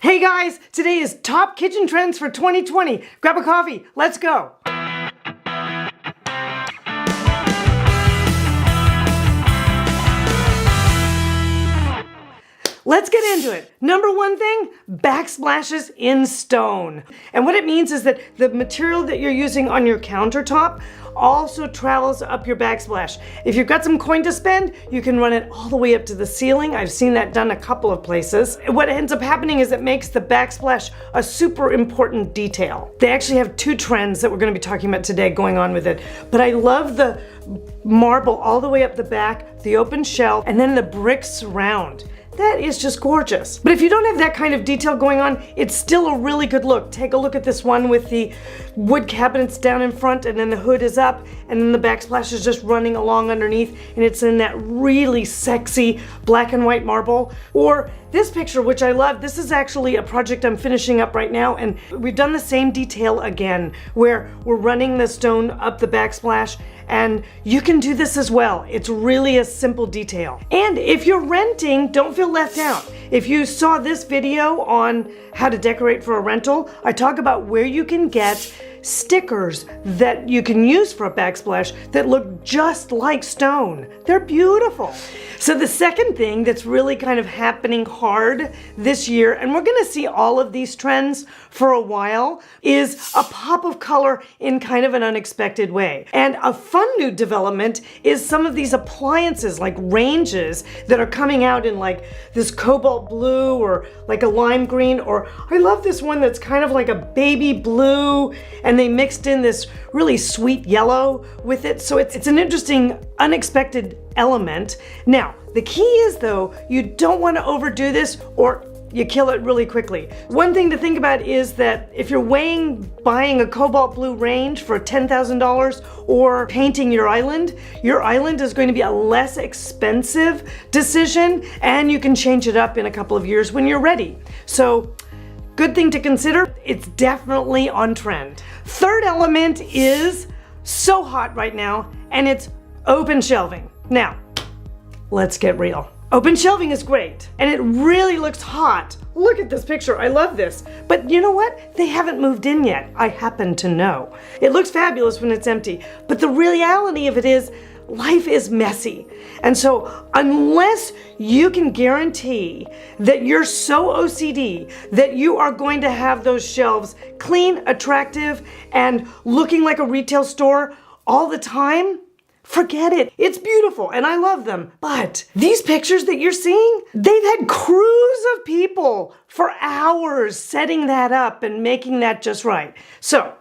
Hey guys, today is top kitchen trends for 2020. Grab a coffee, let's go. Let's get into it. Number one thing, backsplashes in stone. And what it means is that the material that you're using on your countertop also travels up your backsplash. If you've got some coin to spend, you can run it all the way up to the ceiling. I've seen that done a couple of places. What ends up happening is it makes the backsplash a super important detail. They actually have two trends that we're going to be talking about today going on with it. But I love the marble all the way up the back, the open shell, and then the brick surround. That is just gorgeous. But if you don't have that kind of detail going on, it's still a really good look. Take a look at this one with the wood cabinets down in front and then the hood is up and then the backsplash is just running along underneath and it's in that really sexy black and white marble. Or this picture, which I love, this is actually a project I'm finishing up right now, and we've done the same detail again, where we're running the stone up the backsplash, and you can do this as well. It's really a simple detail. And if you're renting, don't feel left out. If you saw this video on how to decorate for a rental, I talk about where you can get stickers that you can use for a backsplash that look just like stone. They're beautiful. So the second thing that's really kind of happening hard this year, and we're gonna see all of these trends for a while, is a pop of color in kind of an unexpected way. And a fun new development is some of these appliances like ranges that are coming out in like this cobalt blue or like a lime green, or I love this one that's kind of like a baby blue, and they mixed in this really sweet yellow with it. So it's an interesting, unexpected element. Now, the key is though, you don't want to overdo this or you kill it really quickly. One thing to think about is that if you're weighing buying a cobalt blue range for $10,000 or painting your island is going to be a less expensive decision, and you can change it up in a couple of years when you're ready. So, good thing to consider, it's definitely on trend. Third element is so hot right now, and it's open shelving. Now, let's get real. Open shelving is great, and it really looks hot. Look at this picture, I love this. But you know what? They haven't moved in yet, I happen to know. It looks fabulous when it's empty, but the reality of it is, life is messy. And so unless you can guarantee that you're so OCD that you are going to have those shelves clean, attractive, and looking like a retail store all the time, forget it. It's beautiful and I love them. But these pictures that you're seeing, they've had crews of people for hours setting that up and making that just right. So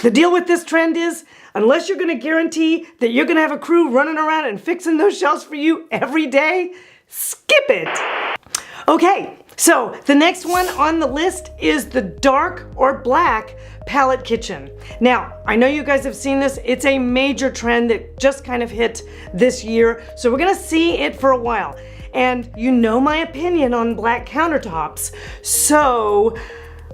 the deal with this trend is, unless you're gonna guarantee that you're gonna have a crew running around and fixing those shelves for you every day, skip it. Okay, so the next one on the list is the dark or black palette kitchen. Now, I know you guys have seen this. It's a major trend that just kind of hit this year. So we're gonna see it for a while. And you know my opinion on black countertops. So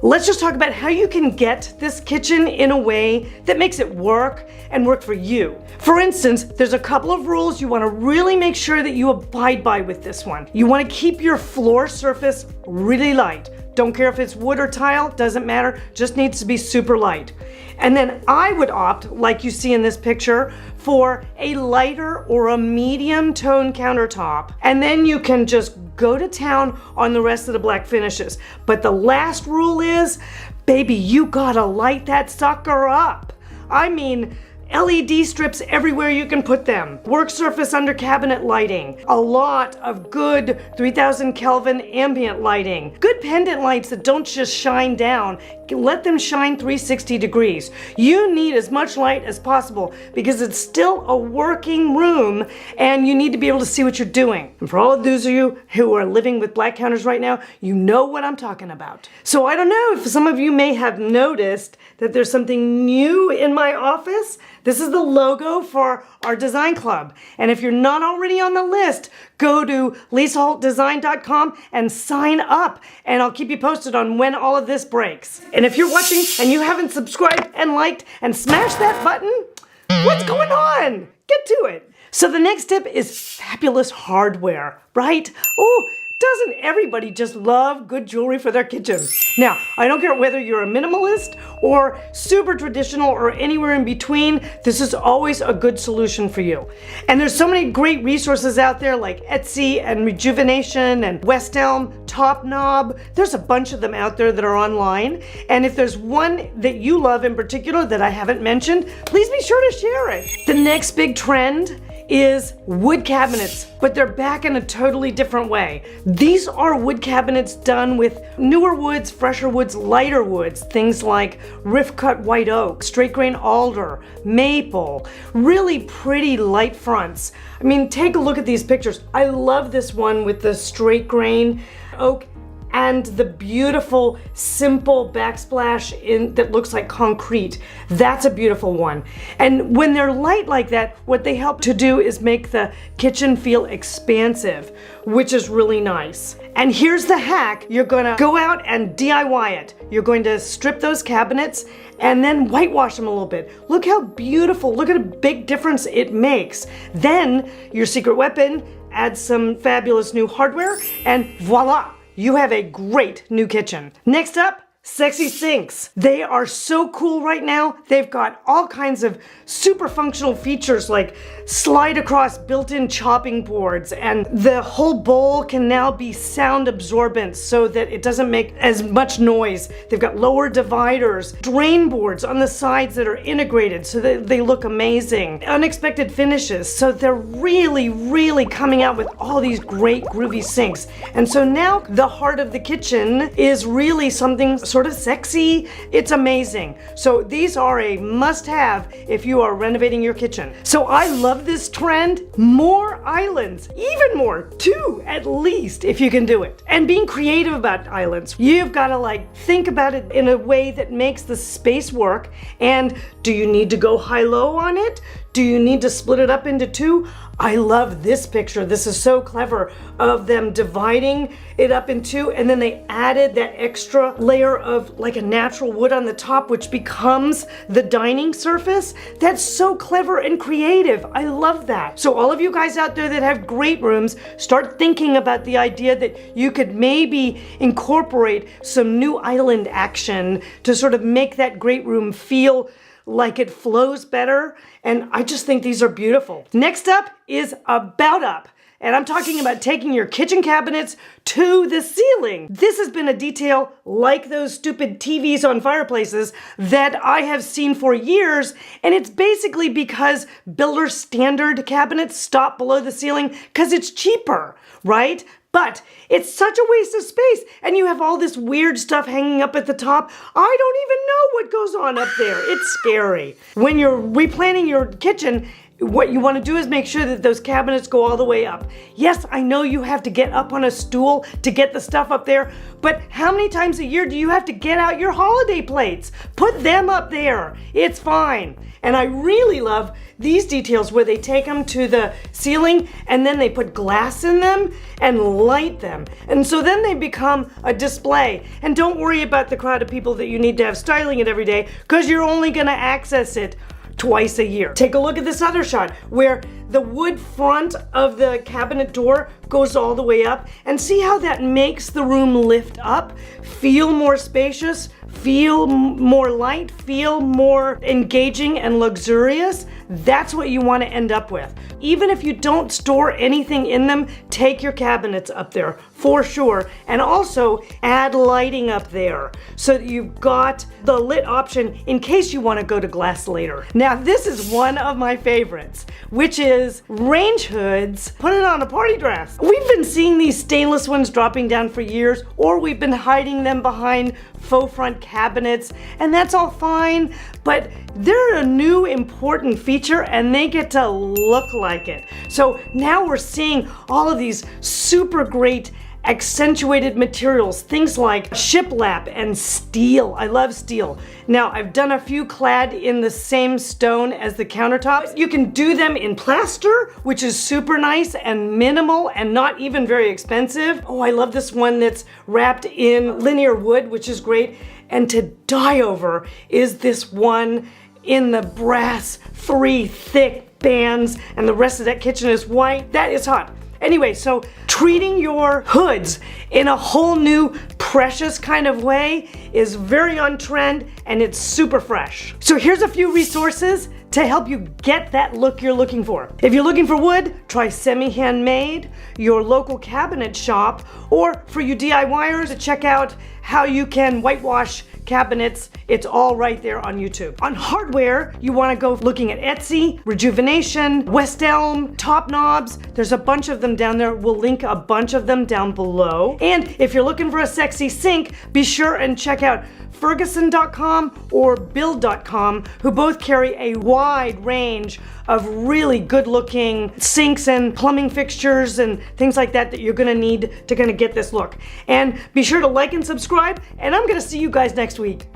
let's just talk about how you can get this kitchen in a way that makes it work and work for you. For instance, there's a couple of rules you want to really make sure that you abide by with this one. You want to keep your floor surface really light. Don't care if it's wood or tile, doesn't matter, just needs to be super light. And then I would opt, like you see in this picture, for a lighter or a medium tone countertop. And then you can just go to town on the rest of the black finishes. But the last rule is, baby, you gotta light that sucker up. I mean, LED strips everywhere you can put them. Work surface under cabinet lighting. A lot of good 3000 Kelvin ambient lighting. Good pendant lights that don't just shine down. Let them shine 360 degrees. You need as much light as possible because it's still a working room and you need to be able to see what you're doing. And for all of those of you who are living with black counters right now, you know what I'm talking about. So I don't know if some of you may have noticed that there's something new in my office. This is the logo for our design club. And if you're not already on the list, go to lisaholtdesign.com and sign up. And I'll keep you posted on when all of this breaks. And if you're watching and you haven't subscribed and liked and smashed that button, what's going on? Get to it. So the next tip is fabulous hardware, right? Oh, Doesn't everybody just love good jewelry for their kitchen? Now, I don't care whether you're a minimalist or super traditional or anywhere in between, this is always a good solution for you. And there's so many great resources out there like Etsy and Rejuvenation and West Elm, Top Knob. There's a bunch of them out there that are online. And if there's one that you love in particular that I haven't mentioned, please be sure to share it. The next big trend is wood cabinets, but they're back in a totally different way. These are wood cabinets done with newer woods, fresher woods, lighter woods, things like rift cut white oak, straight grain alder, maple, really pretty light fronts. I mean, take a look at these pictures. I love this one with the straight grain oak and the beautiful simple backsplash that looks like concrete. That's a beautiful one. And when they're light like that, what they help to do is make the kitchen feel expansive, which is really nice. And here's the hack. You're gonna go out and DIY it. You're going to strip those cabinets and then whitewash them a little bit. Look how beautiful, look at a big difference it makes. Then your secret weapon, add some fabulous new hardware and voila, you have a great new kitchen. Next up, sexy sinks. They are so cool right now. They've got all kinds of super functional features like slide across built-in chopping boards, and the whole bowl can now be sound absorbent so that it doesn't make as much noise. They've got lower dividers, drain boards on the sides that are integrated so that they look amazing. Unexpected finishes, so they're really coming out with all these great groovy sinks. And so now the heart of the kitchen is really something sort of sexy. It's amazing. So these are a must-have if you are renovating your kitchen. So I love this trend. More islands, even more, 2 at least if you can do it. And being creative about islands. You've got to like think about it in a way that makes the space work. And do you need to go high-low on it? Do you need to split it up into 2? I love this picture. This is so clever of them dividing it up in 2, and then they added that extra layer of like a natural wood on the top, which becomes the dining surface. That's so clever and creative. I love that. So all of you guys out there that have great rooms, start thinking about the idea that you could maybe incorporate some new island action to sort of make that great room feel like it flows better. And I just think these are beautiful. Next up is about up. And I'm talking about taking your kitchen cabinets to the ceiling. This has been a detail like those stupid TVs on fireplaces that I have seen for years. And it's basically because builder standard cabinets stop below the ceiling because it's cheaper, right? But it's such a waste of space, and you have all this weird stuff hanging up at the top. I don't even know what goes on up there. It's scary. When you're replanning your kitchen, what you want to do is make sure that those cabinets go all the way up. Yes, I know you have to get up on a stool to get the stuff up there, but how many times a year do you have to get out your holiday plates? Put them up there. It's fine. And I really love these details where they take them to the ceiling and then they put glass in them and light them. And so then they become a display. And don't worry about the crowd of people that you need to have styling it every day, because you're only going to access it twice a year. Take a look at this other shot where the wood front of the cabinet door goes all the way up, and see how that makes the room lift up, feel more spacious, feel more light, feel more engaging and luxurious. That's what you want to end up with. Even if you don't store anything in them, take your cabinets up there for sure. And also add lighting up there so that you've got the lit option in case you want to go to glass later. Now this is one of my favorites, which is range hoods. Put it on a party dress. We've been seeing these stainless ones dropping down for years, or we've been hiding them behind faux front cabinets, and that's all fine, but they're a new important feature and they get to look like it. So now we're seeing all of these super great accentuated materials, things like shiplap and steel. I love steel. Now I've done a few clad in the same stone as the countertops. You can do them in plaster, which is super nice and minimal and not even very expensive. Oh, I love this one that's wrapped in linear wood, which is great. And to die over is this one in the brass 3 thick bands, and the rest of that kitchen is white. That is hot. Anyway, so treating your hoods in a whole new precious kind of way is very on trend and it's super fresh. So here's a few resources to help you get that look you're looking for. If you're looking for wood, try semi-handmade, your local cabinet shop, or for you DIYers to check out how you can whitewash cabinets. It's all right there on YouTube. On hardware, you want to go looking at Etsy, Rejuvenation, West Elm, Top Knobs. There's a bunch of them down there. We'll link a bunch of them down below. And if you're looking for a sexy sink, be sure and check out Ferguson.com or Build.com, who both carry a wide range of really good looking sinks and plumbing fixtures and things like that that you're gonna need to kind of get this look. And be sure to like and subscribe, and I'm gonna see you guys next week.